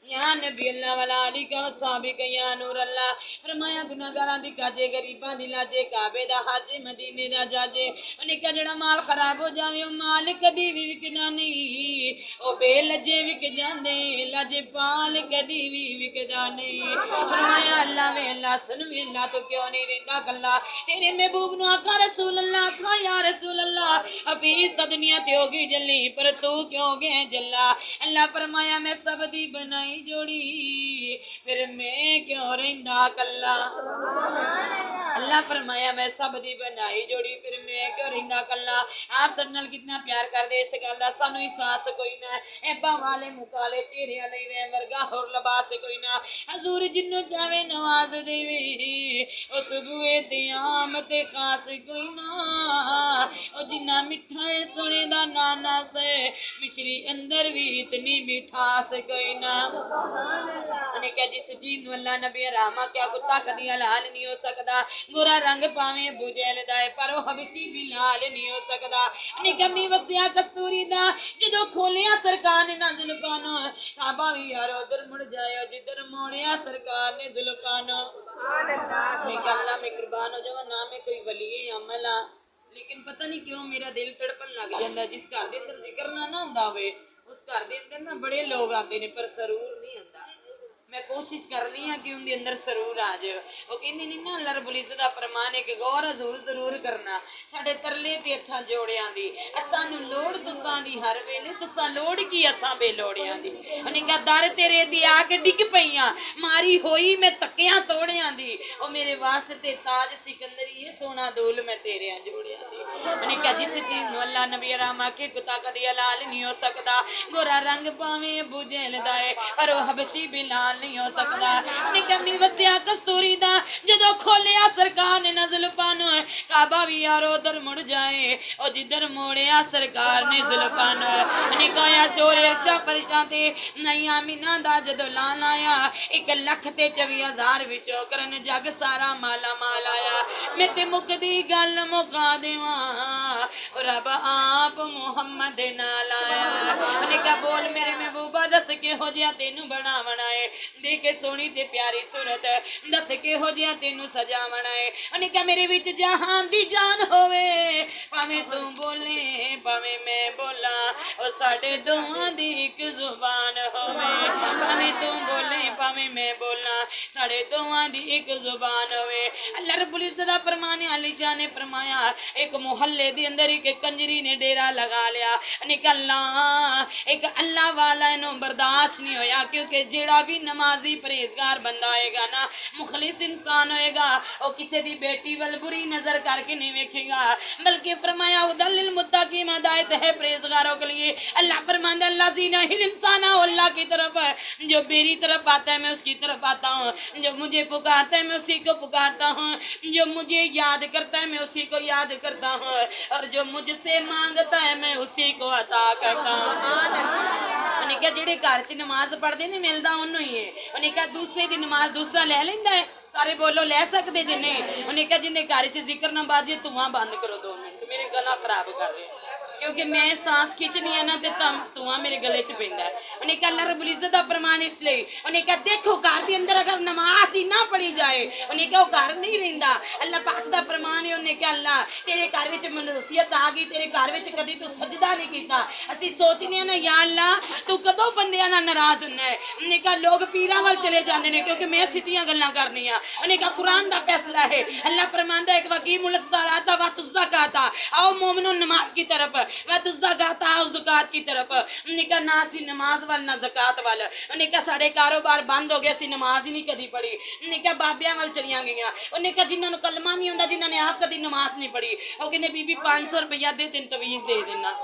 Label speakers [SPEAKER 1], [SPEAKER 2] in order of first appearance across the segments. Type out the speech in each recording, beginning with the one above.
[SPEAKER 1] या नबी अल्लाह वाला अली का साबिक या नूर अल्लाह फरमाया गुनाहगारां दी काजे गरीबां दी लाजे काबे दा हाजे मदीने दा जाजे उन्हें का जेड़ा माल खराब हो जावे ओ माल कदी भी विकदा नहीं ओ बेलजे विक जांदे लाजे पाल कदी भी विकदा नहीं फरमाया अल्लाह वे अल्लाह सुन वे अल्लाह तो क्यों नहीं रहिंदा कल्ला तेरे महबूब नु आका रसूल अल्लाह आका या रसूल अल्लाह हफीज ता दुनिया ते होगी जल्ली पर तू क्यों गए जल्ला अल्लाह फरमाया मैं सब दी बनाई जोड़ी फिर मैं क्यों रहिंदा कल्ला अल्लाह फरमाया मैं सब दी बनाई जोड़ी फिर मैं क्यों रहिंदा कल्ला आप सब नाल कितना प्यार कर दे इस गल दा सानू एहसास कोई ना ऐबा वाले मुकाले चेहरे वाले वे वर्गा होर लिबास कोई ना हजूर जिन्नो चाहे नवाज देवे उस बुए ते आम ते खास कोई ना ओ जिन्ना मिठा है सोने दा नाना से मिश्री अंदर भी इतनी मिठास कोई ना उन्हें क्या जिस चीज अल्लाह नबी रामा क्या कुत्ता कदी हलाल नहीं हो सकता गोरा रंग पावे बुझेल दाए पर वो हबशी भी लाल नहीं हो सकता उन्हें कमी वसिया कस्तूरी दा जदों खोलिया सरकार ने ना जुल्फानो काबा भी यार उधर मुड़ जाए जिधर मोड़िया सरकार ने जुल्फानो अल्लाह में कुर्बान हो जावा ना में कोई वली अमला लेकिन पता नहीं क्यों मेरा दिल तड़पन लग जाता जिस घर के अंदर जिक्र ना होंदा होवे उस घर के अंदर ना बड़े लोग आते ने पर सरूर नहीं आता मैं कोशिश कर रही हाँ कि उनके अंदर सरूर आ जाए वो कहते नहीं ना अल्लाह रब्बुल इज्जत दा फरमान है कि गौर हजूर जरूर करना साडे तरले ते हत्थां जोड़ियां दी असानू लोड़ तुसां दी हर वेले तुसां लोड़ की असां बेलोड़ियां दी उन्हें कहा दर तेरे दी आके डिग पईयां मारी होई मैं तकियां तोड़ियां दी ओ मेरे वास्ते ताज सिकंदरी है सोना दूल मैं तेरे जोड़ियां दी उन्हें कहा जिस चीज नू अल्लाह नबी रामा के कुत्ता कदी हलाल नहीं हो सकता गोरा रंग पावे बुझेल दाए पर ओ हबशी भी लाल नहीं हो सकता निकमी वसिया कस्तूरी दा जदों खोलिया सरकार ने नजल पानो काबा भी यारो उधर मुड़ जाए और जिधर मोड़िया सरकार ने जुल्फानो निकाया शोर अर्शा परेशान थे नहीं आमीना दा जदों लान आया 1,24,000 विचों करन जग सारा माला माल आया मैं ते मुकदी गल मुका देवा रब आप मुहम्मद नाल आया निका बोल मेरे महबूबा दस के हो जिया तेनू बना बनाए देखे सोनी ते प्यारी सूरत दस के हो जिया तेनू सजावना है उन्हें क्या मेरे विच जहान दी जान होवे भावे तू बोले भावे मैं बोला ओ साडे दोवां दी एक जुबान होवे भावे तू बोले भावे मैं बोला साडे दोवां दी एक जुबान होवे अल्लाह रब्बुल इज्जत दा फरमान है अली शाह ने फरमाया एक मोहल्ले दे अंदर एक कंजरी ने डेरा लगा लिया निकलना एक अल्लाह वाला इन्हों बर्दाश्त नहीं होया क्योंकि जेड़ा भी नमाजी परहेजगार बंदा होएगा ना मुखलिस इंसान होएगा वो किसी दी बेटी वल बुरी नजर करके नहीं देखेगा बल्कि फरमाया हुदल लिल मुत्तकीन हिदायत है परहेजगारों के लिए अल्लाह फरमाता है अल्लाज़ीना हिल इंसाना अल्लाह की तरफ जो मेरी तरफ आता है मैं उसकी तरफ आता हूँ जो मुझे पुकारता है मैं उसी को पुकारता हूँ जो मुझे याद करता है मैं उसी को याद करता हूँ और जो मुझसे मांगता है मैं उसी को अता करता हूँ उन्हें क्या जेड़े घर च नमाज पढ़ते नहीं मिलता उन्होंने ही है उन्हें क्या दूसरे की नमाज दूसरा ले लेंदा है सारे बोलो ले सकते जिन्हें उन्हें क्या जिन्हें घर च जिक्र ना बाजे धुआं बंद करो 2 मिनट मेरे गला खराब कर रहे क्योंकि मैं सांस खिंचनी है ना ते धुआं मेरे गले च पैंदा है उन्हें क्या अल्लाह रब्बुल इज्जत दा फरमान इसलिए उन्हें क्या देखो घर के अंदर अगर नमाज ही ना पढ़ी जाए उन्हें क्या वो घर नहीं रहिंदा अल्लाह पाक दा फरमान है उन्हें क्या अल्लाह तेरे घर विच मनूसियत आ गई तेरे घर विच कदी तू सजदा नहीं कीता असी सोचने ना या अल्लाह तू कदों बंदियां नाल नाराज हुंदा है उन्हें क्या लोग पीरां वल चले जांदे ने क्योंकि मैं सीधियां गल्लां करनियां उन्हें क्या कुरान दा फैसला है अल्लाह फरमांदा है एक वकीमुल सलाता व तुज़काता आओ मोमिनो नमाज की तरफ व तुज़काता आओ ज़कात की तरफ उन्हें क्या ना सी नमाज वाल ना ज़कात वाल उन्हें क्या साडे कारोबार बंद हो गए सी नमाज ही नहीं कदी पढ़ी उन्हें क्या बाबियां वाल चलियां गईयां उन्हें क्या जिन्हां नूं कलमा नहीं हुंदा जिन्हां ने आप कदी नमाज नहीं पढ़ी वो कहंदे बीबी 500 रुपया दे तेन तवीज़ दे देना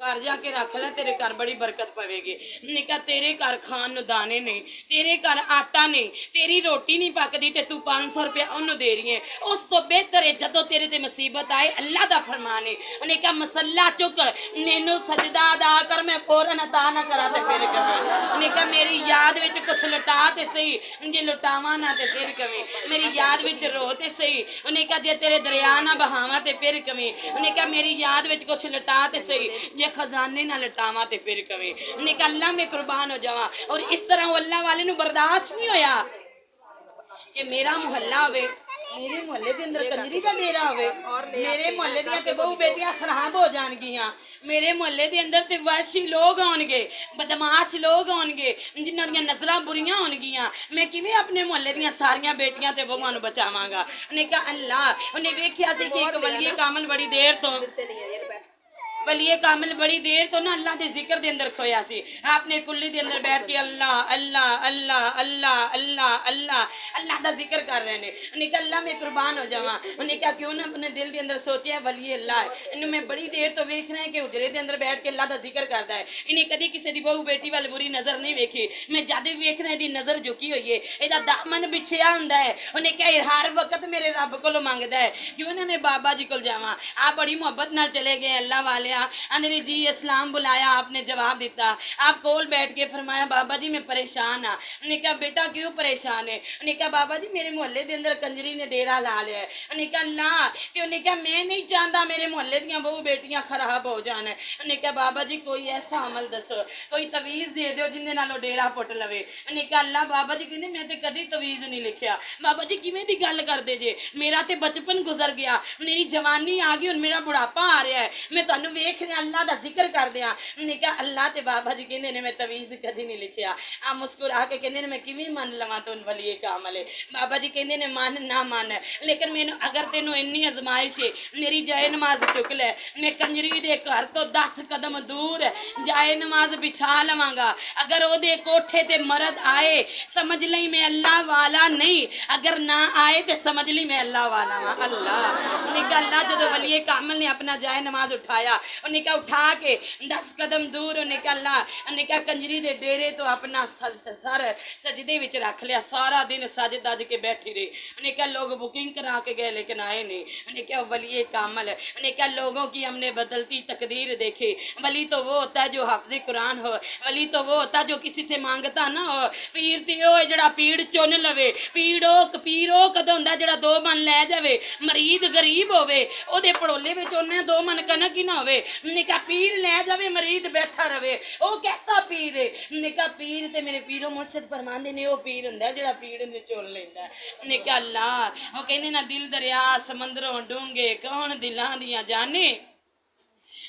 [SPEAKER 1] घर जाके रख ले तेरे घर बड़ी बरकत पवेगी निका तेरे घर खान नु दाने नहीं तेरे घर आटा नहीं तेरी रोटी नहीं पकदी ते तू 500 रुपया उन्होंने दे रही है उस तो बेहतर है जदों तेरे ते मुसीबत आए अल्लाह दा फरमान है उन्हें क्या मसला चुक मैनू सजदा अदा कर मैं फौरन अता ना करा ते फिर कवे उन्हें क्या मेरी याद विच कुछ लुटा ते सही जे लुटावा ना ते फिर कवे मेरी याद विच रो ते सही उन्हें क्या जे तेरे दरिया ना बहावा ते फिर कवे उन्हें क्या मेरी याद विच कुछ लुटा ते सही जे खजाने ना लटावा ते फिर कवे उन्हें कहा अल्लाह मैं कुर्बान हो जावा। और इस तरह वो अल्लाह वाले नू बर्दाश्त नहीं होया कि मेरा मुहल्ला होवे, मेरे मुहल्ले के अंदर कंजरी का डेरा होवे, मेरे मुहल्ले दियां ते बहु बेटियां खराब हो जाणगियां, मेरे मुहल्ले दे अंदर ते वैशी लोग होणगे, बदमाश लोग होणगे जिन्हां दियां नजरां बुरियां होणगियां, मैं किवें अपने मुहल्ले दियां सारियां बेटियां ते बहुआं नू बचावांगा। उन्हें कहा अल्लाह उन्हें वेख्या सी कि एक वली कामल बड़ी देर तो वलिए कामिल बड़ी देर तो ना अल्लाह के जिक्र दे अंदर खोया सी। आपने कुल्ली दे अंदर बैठ के अल्लाह अल्लाह अल्लाह अल्लाह अल्लाह अल्लाह अल्लाह दा जिक्र कर रहे ने। उन्हें कहा अल्लाह मैं कुर्बान हो जावां। उन्हें कहा क्यों ना अपने दिल दे अंदर सोचिया वली अल्लाह है, इन्हें मैं बड़ी देर तो वेख रहा है कि हुजरे दे अंदर बैठ के अल्लाह दा जिक्र करदा है, इन्हें कदी किसी दी बहू बेटी वाल बुरी नजर नहीं वेखी। मैं जद वेख रहा दी नजर झुकी हुई है, एदा दामन बिछिया हुंदा है। उन्हें कहा हर वक्त मेरे रब कोलों मंगदा है क्यों ना मैं बाबा जी कोल जावां। आप बड़ी मोहब्बत नाल चले गए अल्लाह वाले अंदर जी इस्लाम बुलाया, आपने जवाब दिता। आप कोल बैठ के फरमाया बाबा जी मैं परेशान हाँ। उन्हें कहा बेटा क्यों परेशान है? उन्हें कहा बाबा जी मेरे मोहल्ले के अंदर कंजरी ने डेरा ला लिया है। उन्हें कहा ला तो उन्हें कहा मैं नहीं चाहता मेरे मोहल्ले दियां बहु बेटियां खराब हो जान। उन्हें कहा बाबा जी कोई ऐसा अमल दसो, कोई तवीज़ दे दो जिंदे नाल डेरा पुट लवे। उन्हें कहा अल्लाह बाबा जी कहते मैं तो कभी तवीज़ नहीं लिखिया। बाबा जी किवें दी गल करदे जे, मेरा तो बचपन गुजर गया, मेरी जवानी आ गई, हुण मेरा बुढ़ापा आ रहा है, मैं तुहानू वेख रहा अल्लाह दा जिक्र कर दिया। उन्हें कहा अल्लाह ते बाबा जी कहंदे ने मैं तवीज़ कदी नहीं लिखिया। आ मुस्कुरा के कहंदे ने मैं किवें मन लवां तो वली कामल है। बाबा जी कहंदे ने मन ना मन, लेकिन मैनू अगर तेनू इन्नी आजमाइश है मेरी जाए नमाज चुक ले, मैं कंजरी दे घर तो 10 कदम दूर जाए नमाज बिछा लवांगा। अगर ओदे कोठे ते मर्द आए समझ लई मैं अल्लाह वाला नहीं, अगर ना आए तो समझ ली मैं अल्लाह वाला वा। अल्लाह ने कहा अल्लाह जदों वली कामल ने अपना जाए नमाज उठाया, उन्हें कहा उठा के 10 कदम दूर उन्हें कहा अल्लाह उन्हें कहा कंजरी दे डेरे तो अपना सर सजदे विच रख लिया, सारा दिन सज दज के बैठी रही। उन्हें कहा लोग बुकिंग करा के गए लेकिन आए नहीं। उन्हें कहा वली कामल, उन्हें कहा लोगों की हमने बदलती तकदीर देखी। वली तो वो होता है जो हाफिज़ कुरान हो, वली तो वो होता है जो किसी से मांगता ना हो। पीर तो वो है जड़ा पीड़ चुन लवे, पीरो कदों हुंदा जड़ा 2 मन लै जावे। मरीद गरीब होवे ओदे पड़ोले विच उन्हें 2 मन कनक ही ना होवे, उन्हें कहा पीर लै जावे मरीद बैठा रवे, ओ कैसा पीर है? उन्हें कहा पीर ते मेरे पीरो मुर्शिद फरमांदे ने ओ पीर हुंदा जड़ा पीड़ ने चुन लैंदा। उन्हें कहा अल्लाह ओ कहंदे ना दिल दरिया समंदरों डूंगे कौन दिलां दियां जाने,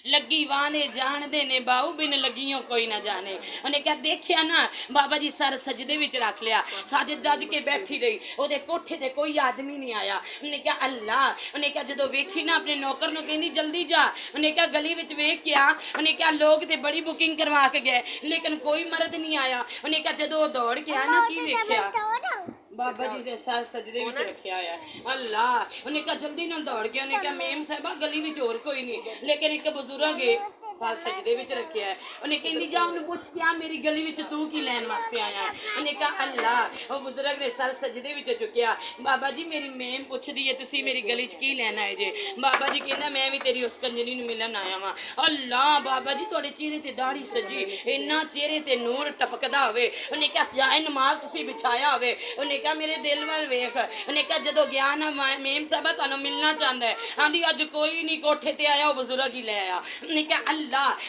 [SPEAKER 1] लगी वाने जानदे ने बाऊ बिन लगियों कोई ना जाने। उन्हें क्या देखिया ना बाबा जी सर सजदे विच रख लिया, साजिद दज के बैठी रही, ओदे कोठे ते कोई आदमी नहीं आया। उन्हें क्या अल्लाह, उन्हें क्या जदों वेखी ना अपने नौकर नूं कहंदी जल्दी जा। उन्हें क्या गली विच वेख के आ, उन्हें क्या लोग ते बड़ी बुकिंग करवा के गए लेकिन कोई मर्द नहीं आया। उन्हें क्या जदों दौड़ के आ ना की वेख्या बाबा जी के साथ सजदे विच रखिया होया। अल्लाह उन्हें कहा जल्दी ना दौड़ गया। उन्हें कहा मेम साहबा गली विच होर कोई नहीं लेकिन एक बुजुर्ग है साथ सजदे विच रखिया है। उन्हें कहंदी जा उन्हें पूछ क्या मेरी गली विच तू की लैन वास्ते आया है। उन्हें कहा अल्लाह वो बुजुर्ग ने सर सजदे विच चुकिया, बाबा जी मेरी मेम पुछदी है तुसी मेरी गली च की लैन आए जे? बाबा जी कहंदा मैं भी तेरी उस कंजरी नूं मिलन आया वां। अल्लाह बाबा जी तुहाडे चेहरे ते दाढ़ी सजी, इन्ना चेहरे ते नूर टपकदा होवे। उन्हें कहा जाए नमाज तुसी बिछाया होवे। उन्हें कहा मेरे दिल वाल वेख। उन्हें कहा जदों गया ना मेम साहबा तुहानूं मिलना चाहता है, आंदी अज कोई नहीं कोठे ते आया वो बुजुर्ग ही ले आया। उन्हें कहा अल्लाह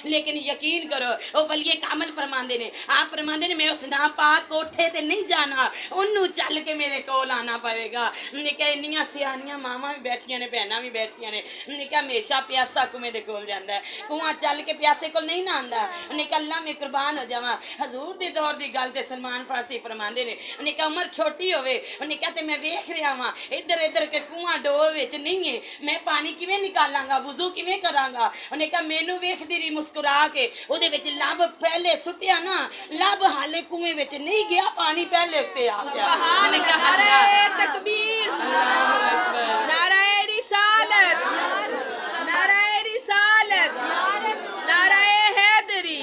[SPEAKER 1] लेकिन यकीन करो वो वलिए कामल फरमांदे ने, आप फरमांदे ने मैं उस नापाक कोठे ते नहीं जाना, उन्नू चल के मेरे कोल आना पवेगा। उन्हें कहा इन्नियां सियानियां मावां भी बैठियां ने भैणां भी बैठियां ने। उन्हें कहा हमेशा प्यासा कुएं दे कोल जांदा है, कुआं चल के प्यासे कोल नहीं ना आंदा। उन्हें कहा अल्लाह मैं कुर्बान हो जावां हजूर दे दौर दी गल ते सलमान फारसी फरमांदे ने। उन्हें कहा उम्र छोटी होवे, उन्हें कहा ते मैं वेख रहा वां इधर इधर के कुआं डोल विच नहीं है, मैं पानी किवें निकालांगा, वुजू किवें करांगा। उन्हें कहा मैनू वेखदी रही मुस्कुरा के, ओदे विच लब पहले सुटिया ना, लब हाले कुएं विच नहीं गया, पानी पहले उत्ते आ गया। सुभान अल्लाह, नारे तकबीर, अल्लाहु अकबर, नारे रिसालत, नारे रिसालत, नारे हैदरी,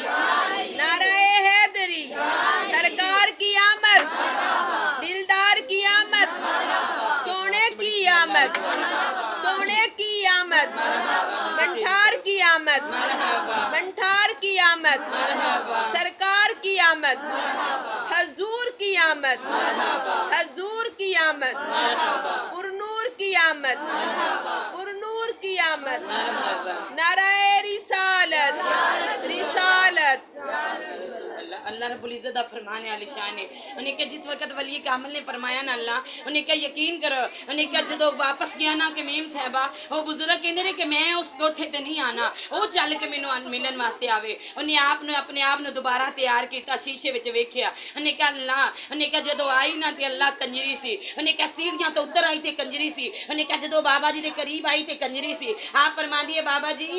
[SPEAKER 1] नारे हैदरी, सरकार की आमद, दिलदार की आमद, सोने की आमद, सोने की आमद, मंठार की आमद, मंठार की आमद, सरकार की आमद, हजूर की आमद, हजूर की आमद, पुरनूर
[SPEAKER 2] की आमद, पुरनूर की आमद,
[SPEAKER 1] मरहबा।
[SPEAKER 2] नाराए रिसालत, रिसालत।
[SPEAKER 1] अल्लाह रब्बुल इज्जत दा फरमान है आलिशान है। उन्हें कहा जिस वक्त वली कामिल ने फरमाया ना अल्लाह उन्हें कहा यकीन करो उन्हें कहा जो वापस गया ना कि मीम साहबा वो बुजुर्ग कहते ने कि मैं उस कोठे ते नहीं आना वो चल के मैनू मिलन वास्ते आवे उन्हें आप ने अपने आप ने दोबारा तैयार किया शीशे विच वेख्या उन्हें कहा अल्लाह उन्हें कहा जो आई ना ते अल्लाह कंजरी सी उन्हें कहा सीढ़ियां तो उतर आई ते कंजरी सी उन्हें कहा जो बाबा जी दे करीब आई ते कंजरी सी आप फरमांदी है बाबा जी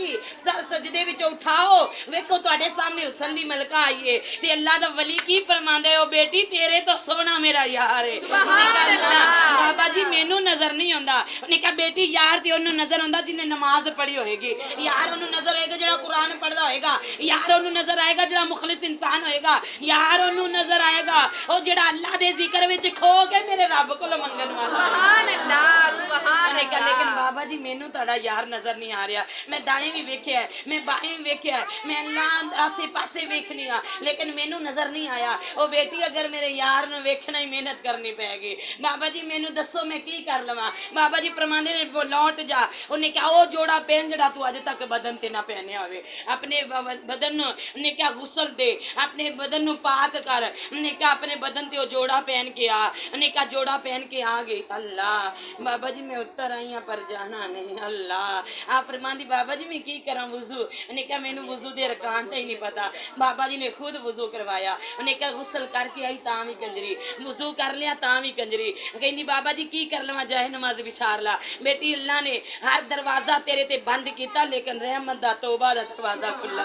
[SPEAKER 1] सर सजदे विच उठाओ वेखो तुहाडे सामने हुसन दी मलका आई है ते अल्लाह दा वली की फरमांदा है ओ बेटी तेरे तो सोना मेरा यार है
[SPEAKER 2] सुभान अल्लाह।
[SPEAKER 1] बाबा जी मैनू नजर नहीं आंदा उन्हें कहा बेटी यार ते ओनू नजर आंदा जिन्हें नमाज पढ़ी होएगी यार ओनू नजर आएगा जेड़ा कुरान पढ़दा होएगा यार ओनू नजर आएगा जेड़ा मुखलिस इंसान होएगा यार ओनू नजर आएगा ओ जेड़ा अल्लाह दे जिक्र विच खो के मेरे रब कोल मंगन वाला
[SPEAKER 2] सुभान अल्लाह, सुभान
[SPEAKER 1] उन्हें कहा लेकिन
[SPEAKER 2] अल्लाह।
[SPEAKER 1] बाबा जी मैनू तुहाडा यार नजर नहीं आ रहा मैं दाएं भी वेख्या है मैं बाएं भी वेख्या है मैं अल्लाह आसे पासे वेखनी आ लेकिन मैनू नजर नहीं आया ओ बेटी अगर मेरे यार नू वेखना ही मेहनत करनी पैगी बाबा जी मैनू दसो मैं की कर लवां बाबा जी फरमांदे ने वो लौट जा उन्हें कहा ओ जोड़ा पहन जड़ा तू अज तक बदन ते ना पहने होवे अपने बदन नू उन्हें क्या गुसल दे अपने बदन नू पाक कर उन्हें कहा अपने बदन ते ओ जोड़ा पहन के आ उन्हें कहा जोड़ा पहन के आ गई अल्लाह बाबा जी मैं उतर आई हां पर जाना नहीं अल्लाह आप फरमांदी बाबा जी मैं की करा वुजू उन्हें कहा मैनू वुजू दे रकान ते ही नहीं पता बाबा जी ने खुद वुजू करवाया उन्हें कहा गुसल करके आई तां भी कंजरी वुजू कर लिया तां भी कंजरी कहंदी बाबा जी की कर लवां जाए नमाज विचार ला बेटी अल्लाह ने हर दरवाजा तेरे ते बंद किया लेकिन रहमत दा तौबा दा दरवाजा खुला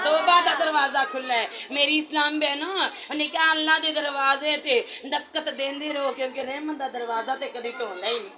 [SPEAKER 1] तौबा दा दरवाजा खुला है मेरी इस्लाम बहनों उन्हें कहा अल्लाह दे दरवाजे ते दस्तखत देंदे रहो क्योंकि रहमत दा दरवाजा ते कदी ढोंदा ही नहीं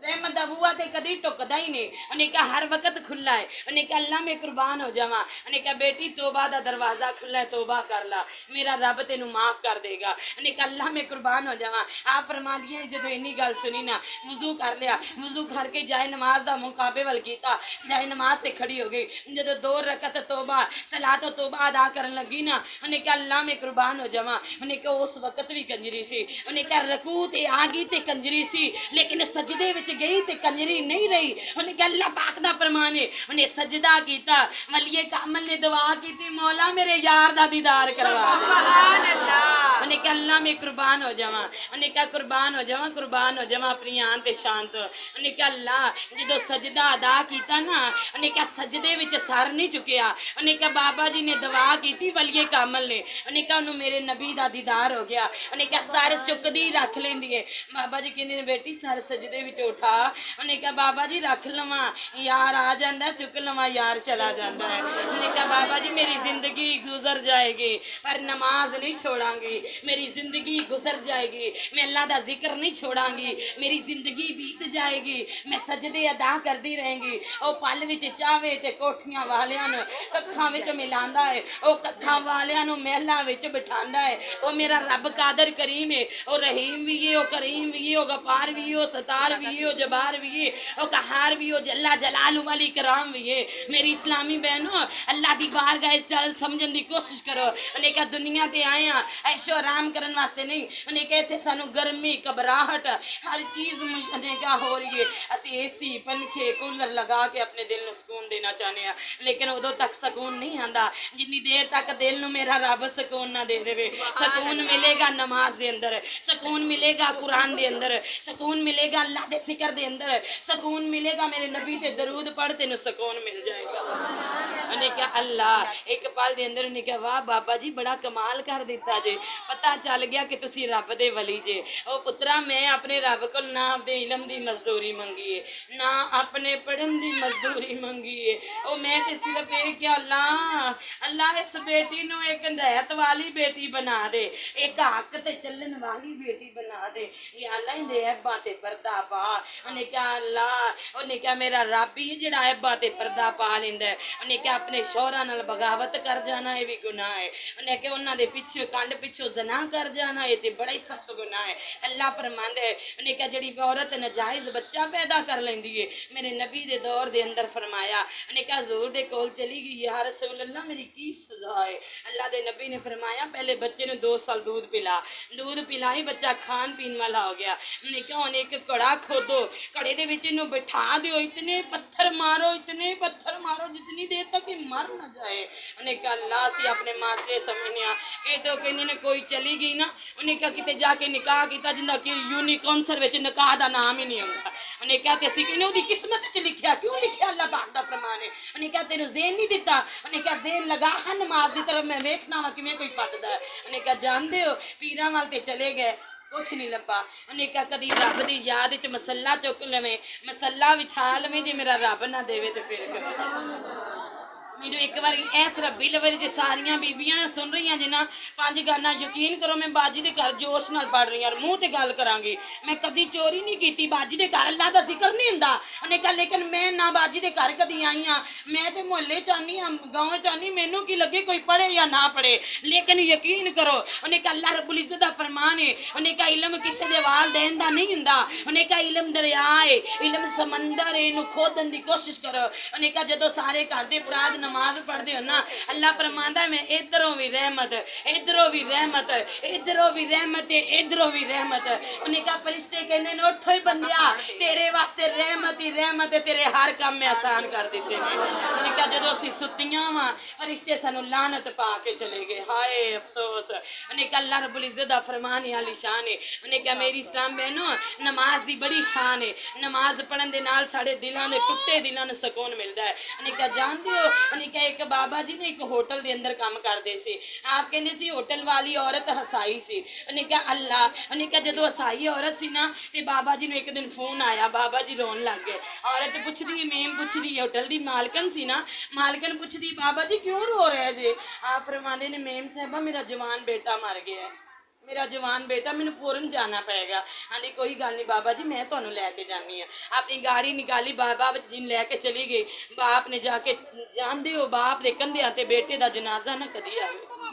[SPEAKER 1] रहमत दा बुआ ते कदी टुकदा ही नहीं उन्हें कहा हर वक्त खुला है उन्हें कहा अल्लाह मैं कुर्बान हो जावा उन्हें कहा बेटी तौबा दा दरवाजा खुला है तौबा कर ला मेरा रब तेनू माफ कर देगा उन्हें कहा अल्लाह मैं कुर्बान हो जावा आप फरमा दिए जो इन्नी गल सुनी ना वुजू कर लिया वुजू करके जाए नमाज दा मुकाबे वल कीता जाए नमाज ते खड़ी हो गई जदों 2 रकत तौबा सलात तौबा अदा करन लगी ना उन्हें कहा अल्लाह मैं कुर्बान हो जावा उन्हें कहा उस वक्त भी कंजरी सी उन्हें कहा रकू ते आ गई ते कंजरी सी लेकिन सजदे विच गई ते कंजरी नहीं रही उन्हें कहा अल्लाह पाक दा फरमान है उन्हें सजदा कीता वलिए कामिल ने दुआ की मौला मेरे यार दा दीदार करवा दे
[SPEAKER 2] सुभान अल्लाह।
[SPEAKER 1] उन्हें कहा अल्लाह मैं कुर्बान हो जावा उन्हें कहा कुर्बान हो जावा अपनी आन ते शान तो उन्हें कहा अल्लाह जो सजदा अदा कीता ना उन्हें कहा सजदे विच सर नहीं चुकिया उन्हें कहा बाबा जी ने दुआ की वलिए कामिल ने उन्हें कहा उन्होंने मेरे नबी दा दीदार हो गया उन्हें कहा सर चुकदी रख लेंदी है बाबा जी कहंदे ने बेटी सर सजदे विच उठा उन्हें कहा बाबा जी रख लवा यार आ जाता चुक लवा यार चला जाता है उन्हें कहा बाबा जी मेरी जिंदगी गुजर जाएगी पर नमाज नहीं छोड़ांगी मेरी जिंदगी गुजर जाएगी मैं अल्लाह दा जिक्र नहीं छोड़ांगी मेरी जिंदगी बीत जाएगी मैं सजदे अदा करती रहेंगी ओ पल विच चावे ते कोठियां वालियां नु कखां विच मिलांदा है ओ कखां वालियां नु महलां विच बिठांदा है ओ मेरा रब कादर करीम है ओ रहीम भी है ओ करीम भी है ओ गफार भी है ओ सतार भी है ओ जबार भी है ओ कहार भी है ओ जल्ला जलाल वाली कराम भी है मेरी इस्लामी बहनों अल्लाह दी बारगाह चल समझन दी कोशिश करो उन्हें कहा दुनिया ते आए हैं ऐशो आराम करने वास्ते नहीं उन्हें कहा थे सानू गर्मी घबराहट हर चीज उन्हें क्या हो रही है असी एसी पंखे कूलर लगा के अपने दिल ਨੂੰ सुकून देना चाहते हैं लेकिन उदों तक सुकून नहीं आंदा जिन्नी देर तक दिल ਨੂੰ मेरा रब सुकून ना दे देवे सुकून मिलेगा नमाज दे अंदर सुकून मिलेगा कुरान दे अंदर सुकून मिलेगा अल्लाह दे जिक्र दे अंदर सुकून मिलेगा मेरे नबी ते दरूद पढ़ तेनू सुकून मिल जाएगा उन्हें क्या अल्लाह एक पल दे अंदर उन्हें क्या वाह बाबा जी बड़ा कमाल कर दिता जे पता चल गया कि तुसी रब दे वली जे ओ पुत्रा मैं अपने रब को ना अपने इलम दी मजदूरी मंगी है ना अपने पढ़न दी मजदूरी मंगी है ओ मैं ते सिर्फ ये कि अल्लाह इस बेटी नु एक हिदायत वाली बेटी बना दे एक हक ते चलन वाली बेटी बना दे या अल्लाह इंदे ऐबा ते पर्दा पा उन्हें क्या अल्लाह उन्हें क्या मेरा रब ही जेड़ा ऐबा ते पर्दा पा लेंदा है उन्हें क्या अपने शौहरां नाल बगावत कर जाना ये भी गुनाह है। उन्हें कि उन्हां दे पिछे कंड पिछो ज़ना कर जाना ये ते बड़ा ही सख्त गुनाह है। अल्लाह फरमांदा है उन्हें कि जिहड़ी औरत नाजायज़ बच्चा पैदा कर लैंदी है, मेरे नबी दे दौर दे अंदर फरमाया उन्हें कहा हज़ूर दे कोल चली गई या रसूल अल्लाह मेरी की सज़ा है। अल्लाह दे नबी ने फरमाया पहले बच्चे ने 2 साल दूध पिलाई बच्चा खान पीन वाला हो गया। उन्हें कहा हुण एक घड़ा खोदो, घड़े दे विच इहनूं बिठा दिओ, इतने पत्थर मारो जितनी देर तक ये मर ना जाए। उन्हें कहा अल्लाह से अपने माशरे समझने ये तो कहते ने कोई चली गई ना, उन्हें कहा किते जाके निकाह किया जिंदा कि यूनिकॉन्सर विच निकाह दा नाम ही नहीं आउंदा। उन्हें कहा ते असीं कहने ओहदी किस्मत च लिखिया क्यों लिखिया अल्लाह पाक दा फरमान है। उन्हें कहा तेनू ज़ेन नहीं दिता, उन्हें कहा ज़ेन लगा है नमाज की तरफ मैं वेखना वा किवें कोई पटदा है। उन्हें कहा जानदे हो पीरां वाल ते चले गए कुछ नहीं लभा। उन्हें कहा कदी रब की याद च मसला चुक लवें मसला विछा लवें जे मेरा रब ना देवे तो फिर मैनू एक बार इस रबी लवल च सारिया बीबियां ने सुन रही जिन्ना 5 गाना यकीन करो मैं बाजी के घर जोश नाल पढ़ रही और मूँह ते गल करांगी। मैं कदी चोरी नहीं की, बाजी के घर अल्लाह का जिक्र नहीं हुंदा। उन्हें कहा लेकिन मैं ना बाजी के घर कदी आई हाँ, मैं तो मुहल्ले चाहनी हाँ गाँव चाहनी मैनू की लगे कोई पढ़े या ना पढ़े, लेकिन यकीन करो उन्हें कहा अल्लाह रब्बुल इज़्ज़त दा फरमान है। उन्हें कहा इलम किसी दे वाल देन दा नहीं हुंदा, उन्हें कहा इलम दरिया है इलम समंदर है, इनू खोदन की कोशिश करो। उन्हें कहा जदों सारे घर दे अपराध नमाज पढ़ते हो ना अल्लाह फरमांदा मैं इधरों भी रहमत इधरों भी रहमत इधरों भी रहमत इधरों भी रहमत। उन्हें कहा फरिश्ते कहंदे ने उठो ही बंदिया तेरे वास्ते रहमत ही रहमत है, तेरे हर काम में आसान कर दिते ने। उन्हें कहा जदों असीं सुत्तियां वां फरिश्ते सानू लानत पा के चले गए, हाय अफसोस। उन्हें कहा अल्लाह रब्बुल इज़्ज़त दा फरमान है आली शान है। उन्हें कहा मेरी इस्लाम बहनों नमाज दी बड़ी शान है, नमाज पढ़न दे नाल साडे दिलां दे टुटे दिलां नूं सुकून मिलदा है। उन्हें कहा जानदे हो उन्हें कहा एक बाबा जी ने एक होटल के अंदर काम करते सी, आप कहते सी होटल वाली औरत हसाई सी। उन्हें कहा अल्लाह उन्हें कहा जो हसाई औरत सी ना तो बाबा जी ने एक दिन फोन आया, बाबा जी रोन लग गए। औरत पुछदी मेम पुछदी होटल की मालकन सी ना, मालकन पुछदी बाबा जी क्यों रो रहे जे। आप फरमांदे ने मेम साहबा मेरा जवान बेटा मर गया है, मेरा जवान बेटा मैंने फौरन जाना पेगा। हाँ जी कोई गल नहीं बाबा जी मैं तुहानू लैके जानी हाँ। अपनी गाड़ी निकाली बाबा जी ने लैके चली गई। बाप ने जाके जानते हो बाप के कंधे ते बेटे का जनाजा ना कदी आवे,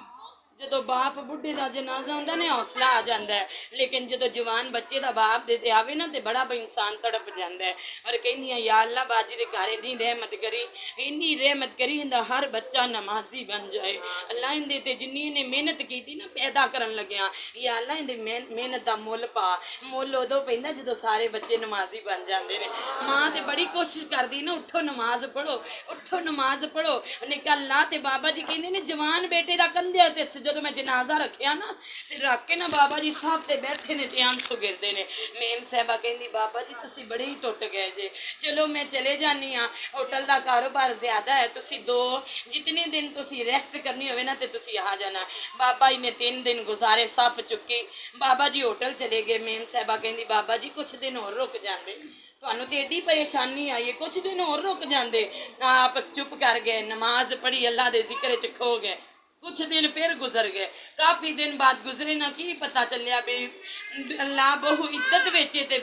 [SPEAKER 1] जो बाप बुढ़े का जनाजा होंदा ने हौसला आ जाता है, लेकिन जो जवान बच्चे का बाप दे आवे ना तो बड़ा इंसान तड़प जाता है। और कहनी या अल्लाह बाजी के घर इन्नी रहमत करी इन्नी रहमत करी इंदा हर बच्चा नमाजी बन जाए। अल्लाह इंदे ते जिन्नी इन्हें मेहनत की ना पैदा करन लग्या या अल्लाह इंदे मेहनत का मुल पा, मुल उदों पैंदा जो सारे बच्चे नमाजी बन जाते हैं। माँ तो बड़ी कोशिश करती ना उठो नमाज पढ़ो उठो नमाज पढ़ो। उन्हें कहा अल्लाह ते बाबा जी कहते ने जवान बेटे का कंधे ते जो मैं जनाजा रखिया ना ते रख के ना बाबा जी साहब ते बैठे ने ते आंसू गिरते ने। मेम साहबा कहती बाबा जी तुसी बड़े ही टुट गए जे, चलो मैं चले जानी हाँ होटल का कारोबार ज्यादा है, तुसी दो जितने दिन तुसी रेस्ट करनी होवे ना ते तुसी आ जाना। बाबा जी ने 3 दिन गुजारे सफ चुकी, बाबा जी होटल चले गए। मेम साहबा कहती बाबा जी कुछ दिन और रुक जाते ਤੁਹਾਨੂੰ ਤੇ ਏਡੀ परेशानी आई है कुछ दिन और रुक जाते। आप चुप कर गए नमाज पढ़ी अल्लाह के जिक्र च खो गए। कुछ दिन फिर गुजर गए, काफ़ी दिन बाद गुजरे ना की पता चलिया भी अल्लाह बहु इद्दत बेचे ते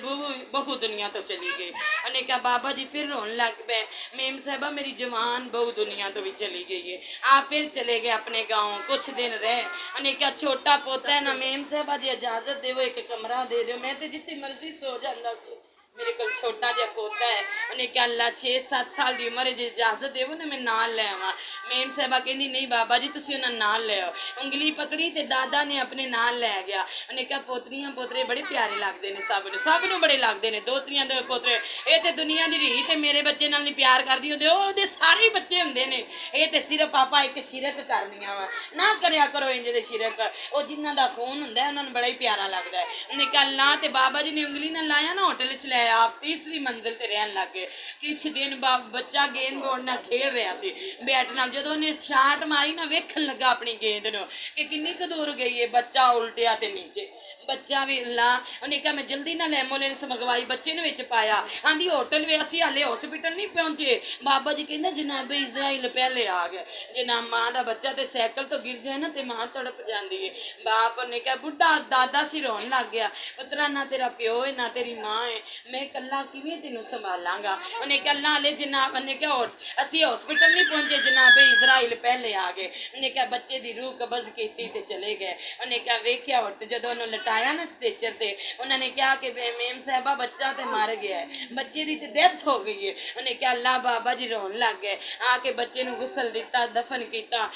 [SPEAKER 1] बहु दुनिया तो चली गई। उन्हें कहा बाबा जी फिर रोन लग पे। मेम साहबा मेरी जवान बहु दुनिया तो भी चली गई है। आप फिर चले गए अपने गाँव, कुछ दिन रहे। उन्हें कहा छोटा पोता है ना मेम साहबा जी इजाजत देवो एक कमरा दे दो, मैं तो जितनी मर्जी सो जाता सी, मेरे को छोटा जहा पोता है। उन्हें क्या अल्लाह 6-7 साल की उम्र है जो इजाजत देवो ना मैं नाल ले आवा। मेम साहबा कहती नहीं बाबा जी तुसी उन्हें नाल ले आओ। उंगली पकड़ी तो दादा ने अपने नाल लै गया। उन्हें कहा पोतरियां पोतरे बड़े प्यारे लगते हैं, सब नूं बड़े लगते हैं, दोतरियां दे पोतरे ये तो दुनिया की री तो मेरे बच्चे नाल नहीं प्यार करती होंदे ओहदे सारे ही बच्चे होंदे ने, ये तो सिर्फ पापा एक शिरक करनियां वा ना करया करो इंज दे शिरक, वो जिन्हां दा खून हुंदा है उन्हां नूं बड़ा ही प्यारा लगता है। उन्हें कहा अल्लाह ते बाबा जी ने उंगली नाल लाया ना होटल च लै आप 3री मंजिल ते रहन लग गए। कुछ दिन बाद बच्चा गेंद बोर्ड नाल खेल रहा सी बैट नाल, जदों उन्हें शाट मारी ना वेखन लगा अपनी गेंद नूं कि किन्नी क दूर गई है, बच्चा उल्टिया ते नीचे बच्चा भी अल्लाह। उन्हें कहा मैं जल्दी नाल एम्बूलेंस मंगवाई बच्चे ने विच पाया। आंधी होटल वे असीं हाले हॉस्पिटल नहीं पहुंचे। बाबा जी कहंदे जनाब इज़राइल पहले आ गए। जनाब माँ का बच्चा तो साइकिल तो गिर जाए ना तो माँ तड़प जाती है। बाप ने कहा बुढ़ा दादा सी रोन लग गया, पुत्रा ना तेरा प्यो है ना तेरी माँ है, ਮੈਂ ਇਕੱਲਾ ਕਿਵੇਂ ਤੈਨੂੰ ਸੰਭਾਲਾਂਗਾ। ਉਹਨੇ ਕਿਹਾ ਅੱਲਾ ਲੈ ਜਨਾਬ, ਉਹਨੇ ਕਿਹਾ ਅਸੀਂ ਹਸਪੀਟਲ ਨਹੀਂ ਪਹੁੰਚੇ, ਜਨਾਬ ਇਜ਼ਰਾਈਲ ਪਹਿਲੇ ਆ ਗਏ। ਉਹਨੇ ਕਿਹਾ ਬੱਚੇ ਦੀ ਰੂਹ ਕਬਜ਼ ਕੀਤੀ ਤੇ ਚਲੇ ਗਏ। ਉਹਨੇ ਕਿਹਾ ਵੇਖਿਆ ਤੇ ਜਦੋਂ ਉਹਨੂੰ ਲਟਾਇਆ ਨਾ ਸਟ੍ਰੈਚਰ ਤੇ, ਉਹਨਾਂ ਨੇ ਕਿਹਾ ਕਿ ਮੇਮ ਸਾਹਿਬਾ ਬੱਚਾ ਤੇ ਮਰ ਗਿਆ ਹੈ, ਬੱਚੇ ਦੀ ਤੇ ਡੈਥ ਹੋ ਗਈ ਹੈ। ਉਹਨੇ ਕਿਹਾ ਅੱਲਾ, ਬਾਬਾ ਜੀ ਰੋਣ ਲੱਗ ਗਏ। ਆ ਕੇ ਬੱਚੇ ਨੂੰ ਗੁਸਲ ਦਿੱਤਾ, ਦਫਨ ਕੀਤਾ,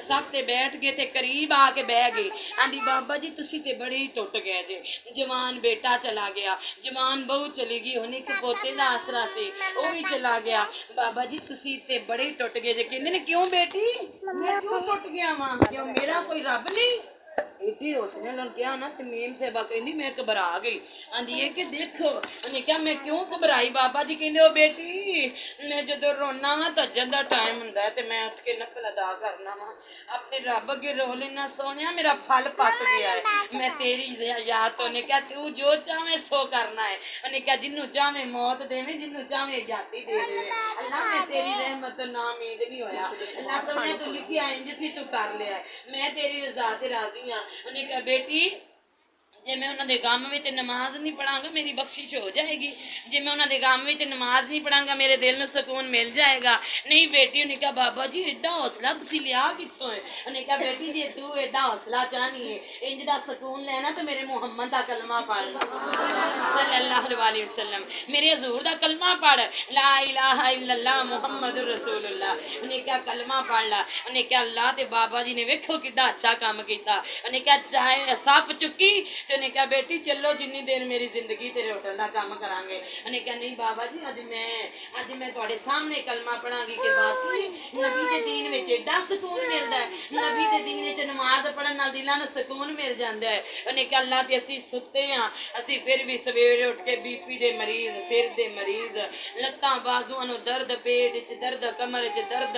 [SPEAKER 1] ਸਭ ਤੇ ਬੈਠ ਗਏ ਤੇ ਕਰੀਬ ਆ ਕੇ ਬਹਿ ਗਈ। ਆਂਦੀ ਬਾਬਾ ਜੀ ਤੁਸੀਂ ਤੇ ਬੜੇ ਹੀ ਟੁੱਟ ਗਏ ਜੇ, ਜਵਾਨ ਬੇਟਾ ਚਲਾ ਗਿਆ, ਜਵਾਨ ਬਹੂ ਚਲੀ ਗਈ, ਹੁਣ ਇੱਕ ਪੋਤੇ ਦਾ ਆਸਰਾ ਸੀ ਉਹ ਵੀ ਚਲਾ ਗਿਆ, ਬਾਬਾ ਜੀ ਤੁਸੀਂ ਤੇ ਬੜੇ ਹੀ ਟੁੱਟ ਗਏ ਜੇ। ਕਹਿੰਦੇ ਨੇ ਕਿਉਂ ਬੇਟੀ, ਮੈਂ ਕਿਉਂ ਟੁੱਟ ਗਿਆ ਵਾਂ, ਕਿਉਂ ਮੇਰਾ ਕੋਈ ਰੱਬ ਨਹੀਂ। ਏਡੀ ਹੌਸਲੇ ਨਾਲ ਕਿਹਾ ਨਾ ਤੇ ਮੇਮ ਸਾਹਿਬਾ ਕਹਿੰਦੀ ਮੈਂ ਘਬਰਾ ਗਈ। ਆਂਦੀ ਹੈ ਕਿ ਦੇਖੋ, ਉਹਨੇ ਕਿਹਾ ਮੈਂ ਕਿਉਂ ਘਬਰਾਈ ਬਾਬਾ ਜੀ। ਕਹਿੰਦੇ ਉਹ ਬੇਟੀ ਮੈਂ ਜਦੋਂ ਰੋਣਾ ਵਾ ਤੱਜਣ ਦਾ ਟਾਈਮ ਹੁੰਦਾ ਤੇ ਮੈਂ ਉੱਠ ਕੇ ਨਫਲ ਅਦਾ ਕਰਨਾ ਵਾ, ਆਪਣੇ ਰੱਬ ਅੱਗੇ ਰੋ ਲੈਣਾ, ਸੋਹਣਿਆ ਮੇਰਾ ਫਲ ਪੱਕ ਗਿਆ ਹੈ, ਮੈਂ ਤੇਰੀ ਯਾਦ ਤੋਂ। ਉਹਨੇ ਕਿਹਾ ਤੂੰ ਜੋ ਚਾਹਵੇਂ ਸੋ ਕਰਨਾ ਹੈ। ਉਹਨੇ ਕਿਹਾ ਜਿਹਨੂੰ ਚਾਹਵੇਂ ਮੌਤ ਦੇਵੇਂ, ਜਿਹਨੂੰ ਚਾਹਵੇਂ ਜਾਤੀ ਦੇ ਦੇਵੇ, ਅੱਲਾ ਮੈਂ ਤੇਰੀ ਰਹਿਮਤ ਤੋਂ ਨਾ ਉਮੀਦ ਨਹੀਂ ਹੋਇਆ, ਅੱਲਾ ਸੋਹਣਿਆ ਤੂੰ ਲਿਖਿਆ ਇੰਜ ਸੀ ਤੂੰ ਕਰ ਲਿਆ, ਮੈਂ ਤੇਰੀ ਰਜ਼ਾ ਤੇ ਰਾਜ਼ੀ ਹਾਂ। ਉਹਨੇ ਕਿਹਾ ਬੇਟੀ ਜੇ ਮੈਂ ਉਹਨਾਂ ਦੇ ਗਮ ਵਿੱਚ ਨਮਾਜ਼ ਨਹੀਂ ਪੜਾਂਗਾ ਮੇਰੀ ਬਖਸ਼ਿਸ਼ ਹੋ ਜਾਏਗੀ, ਜੇ ਮੈਂ ਉਹਨਾਂ ਦੇ ਗਮ ਵਿੱਚ ਨਮਾਜ਼ ਨਹੀਂ ਪੜਾਂਗਾ ਮੇਰੇ ਦਿਲ ਨੂੰ ਸਕੂਨ ਮਿਲ ਜਾਏਗਾ। ਨਹੀਂ ਬੇਟੀ, ਉਹਨੇ ਕਿਹਾ ਬਾਬਾ ਜੀ ਐਡਾ ਹੌਸਲਾ ਤੁਸੀਂ ਲਿਆ ਕਿੱਥੋਂ ਹੈ। ਉਹਨੇ ਕਿਹਾ ਬੇਟੀ ਜੇ ਤੂੰ ਐਡਾ ਹੌਸਲਾ ਚਾਹਨੀ ਹੈ, ਇੰਜ ਦਾ ਸਕੂਨ ਲੈਣਾ ਤੇ ਮੇਰੇ ਮੁਹੰਮਦ ਦਾ ਕਲਮਾ ਪੜ ਸੱਲੱਲਾਹੁ ਅਲੈहि ਵਸੱਲਮ, ਮੇਰੇ ਹਜ਼ੂਰ ਦਾ ਕਲਮਾ ਪੜ, ਲਾ ਇਲਾਹਾ ਇल्लल्लाह ਮੁਹੰਮਦ ਰਸੂਲੁल्लाह। ਉਹਨੇ ਕਿਹਾ ਕਲਮਾ ਪੜ ਲਾ। ਉਹਨੇ ਕਿਹਾ ਅੱਲਾ ਤੇ ਬਾਬਾ ਜੀ ਨੇ ਵੇਖੋ ਕਿੱਡਾ ਅੱਛਾ ਕੰਮ ਕੀਤਾ। ਉਹਨੇ ਕਿਹਾ ਚਾਹੇ ਸੱਪ ਚੁੱਕੀ ਤੇ ਉਹਨੇ ਕਿਹਾ ਬੇਟੀ ਚੱਲੋ ਜਿੰਨੀ ਦੇਰ ਮੇਰੀ ਜ਼ਿੰਦਗੀ ਤੇਰੇ ਹੋਟਲ ਦਾ ਕੰਮ ਕਰਾਂਗੇ। ਉਹਨੇ ਕਿਹਾ ਨਹੀਂ ਬਾਬਾ ਜੀ ਅੱਜ ਮੈਂ ਤੁਹਾਡੇ ਸਾਹਮਣੇ ਕਲਮਾ ਪੜਾਂਗੀ ਕਿ ਬਾਕੀ ਨਬੀ ਦੇ ਦੀਨ ਵਿੱਚ ਏਡਾ ਸਕੂਨ ਮਿਲਦਾ ਹੈ, ਨਬੀ ਦੇ ਦੀਨ ਵਿੱਚ ਨਮਾਜ਼ ਪੜਨ ਨਾਲ ਦਿਲਾਂ ਨੂੰ ਸਕੂਨ ਮਿਲ ਜਾਂਦਾ ਹੈ। ਉਹਨੇ ਕਿਹਾ ਅੱਲਾ ਤੇ ਅਸੀਂ ਸੁੱਤੇ ਹਾਂ, ਅਸੀਂ ਫਿਰ ਵੀ ਸਵੇਰੇ ਉੱਠ ਕੇ ਬੀਪੀ ਦੇ ਮਰੀਜ਼, ਸਿਰ ਦੇ ਮਰੀਜ਼, ਲੱਤਾਂ ਬਾਜ਼ੂਆਂ ਨੂੰ ਦਰਦ, ਪੇਟ ਵਿੱਚ ਦਰਦ, ਕਮਰ 'ਚ ਦਰਦ,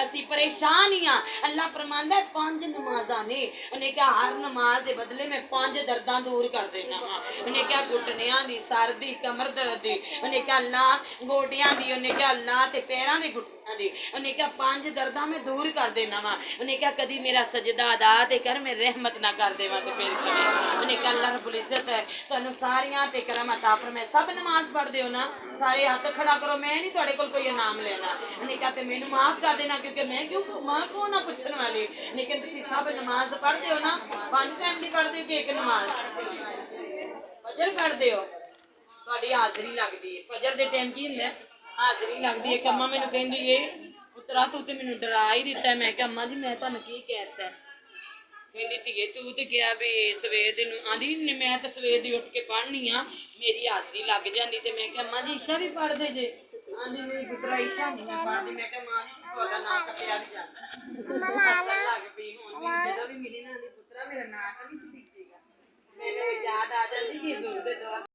[SPEAKER 1] ਅਸੀਂ ਪਰੇਸ਼ਾਨ ਹੀ ਹਾਂ। ਅੱਲਾ ਫਰਮਾਂਦਾ 5 ਨਮਾਜ਼ਾਂ ਨੇ, ਉਹਨੇ ਕਿਹਾ ਹਰ ਨਮਾਜ਼ ਦੇ ਬਦਲੇ ਮੈਂ 5 ਦਰਦਾਂ ਦੂਰ ਕਰ ਦੇਣਾ ਵਾ। ਉਹਨੇ ਕਿਹਾ ਘੁਟਨਿਆਂ ਦੀ, ਸਰ ਦੀ, ਕਮਰ ਦਰਦ ਦੀ, ਉਹਨੇ ਕਿਹਾ ਅੱਲਾ ਗੋਡਿਆਂ ਦੀ, ਉਹਨੇ ਕਿਹਾ ਅੱਲਾ ਤੇ ਪੈਰਾਂ ਦੇ ਘੁਟਨਿਆਂ ਦੀ, ਉਹਨੇ ਕਿਹਾ 5 ਦਰਦਾਂ ਮੈਂ ਦੂਰ ਕਰ ਦੇਣਾ ਵਾ। ਉਹਨੇ ਕਿਹਾ ਕਦੀ ਮੇਰਾ ਸਜਦਾ ਅਦਾ ਤੇ ਕਰ, ਮੈਂ ਰਹਿਮਤ ਨਾ ਕਰ ਦੇਵਾਂ ਤੇ ਫਿਰ ਕਰੇ। ਉਹਨੇ ਕਿਹਾ ਅੱਲਾਹ ਰब्बुल इज़्ज़त है ਤੁਹਾਨੂੰ ਸਾਰੀਆਂ ਤੇ ਕਰਮ ਅਤਾ ਫਰਮਾਏ। ਸਭ ਨਮਾਜ਼ ਪੜ੍ਹਦੇ ਹੋ ਨਾ, ਸਾਰੇ ਹੱਥ ਖੜਾ ਕਰੋ, ਮੈਂ ਨਹੀਂ ਤੁਹਾਡੇ ਕੋਲ ਕੋਈ ਇਨਾਮ ਲੈਣਾ। ਉਹਨੇ ਕਿਹਾ ਤੇ ਮੈਨੂੰ ਮਾਫ ਕਰ ਦੇਣਾ ਕਿਉਂਕਿ ਮੈਂ ਕਿਉਂ ਮਾਂ ਕੋ ਨਾ ਪੁੱਛਣ ਵਾਲੀ, ਲੇਕਿਨ ਤੁਸੀਂ ਸਭ ਨਮਾਜ਼ ਪੜ੍ਹਦੇ ਹੋ ਨਾ, 5 ਟਾਈਮ ਦੀ ਪੜ੍ਹਦੇ ਹੋ ਕਿ ਇੱਕ ਨਮਾਜ਼ ਫਜਰ ਪੜ੍ਹਦੇ ਹੋ, ਤੁਹਾਡੀ ਹਾਜ਼ਰੀ ਲੱਗਦੀ ਹੈ। ਫਜਰ ਦੇ ਟਾਈਮ ਕੀ ਹੁੰਦਾ, ਹਾਜ਼ਰੀ ਲੱਗਦੀ ਹੈ। ਅੰਮਾ ਮੈਨੂੰ ਕਹਿੰਦੀ ਏ ਪੁੱਤਰਾ ਤੂੰ ਤੇ ਮੈਨੂੰ ਡਰਾ ਹੀ ਦਿੱਤਾ। ਮੈਂ ਕਿਹਾ ਅੰਮਾ ਜੀ ਮੈਂ ਤੁਹਾਨੂੰ ਕੀ ਕਹਿ ਦਿੱਤਾ। ਕਹਿੰਦੀ ਧੀਏ ਤੂੰ ਤੇ ਕਿਹਾ ਵੀ ਸਵੇਰ ਦੇ ਨੂੰ, ਆਂਦੀ ਮੈਂ ਤਾਂ ਸਵੇਰ ਦੀ ਉੱਠ ਕੇ ਪੜ੍ਹਨੀ ਆ, ਮੇਰੀ ਹਾਜ਼ਰੀ ਲੱਗ ਜਾਂਦੀ। ਤੇ ਮੈਂ ਕਿਹਾ ਅੰਮਾ ਜੀ ਈਸ਼ਾ ਵੀ ਪੜ੍ਹਦੇ ਜੇ। ਆਂਦੀ ਨਹੀਂ ਪੁੱਤਰਾ ਈਸ਼ਾ ਨਹੀਂ ਮੈਂ ਪੜ੍ਹਦੀ। ਮੈਂ ਕਿਹਾ ਮਾਂ ਜੀ ਤੁਹਾਡਾ ਨਾਂ ਕੱਟਿਆ ਨਹੀਂ ਜਾਂਦਾ। ਲੱਗ ਪਈ ਹੁਣ ਜਦੋਂ ਵੀ ਮਿਲੀ ਨਾ, ਆਂਦੀ ਪੁੱਤਰਾ ਮੇਰਾ ਨਾਂ ਤਾਂ ਨਹੀਂ ਦਿੱਤੀਗਾ, ਮੈਨੂੰ ਯਾਦ ਆ ਜਾਂਦੀ ਕਿ ਜ਼ਰੂਰ ਦੇ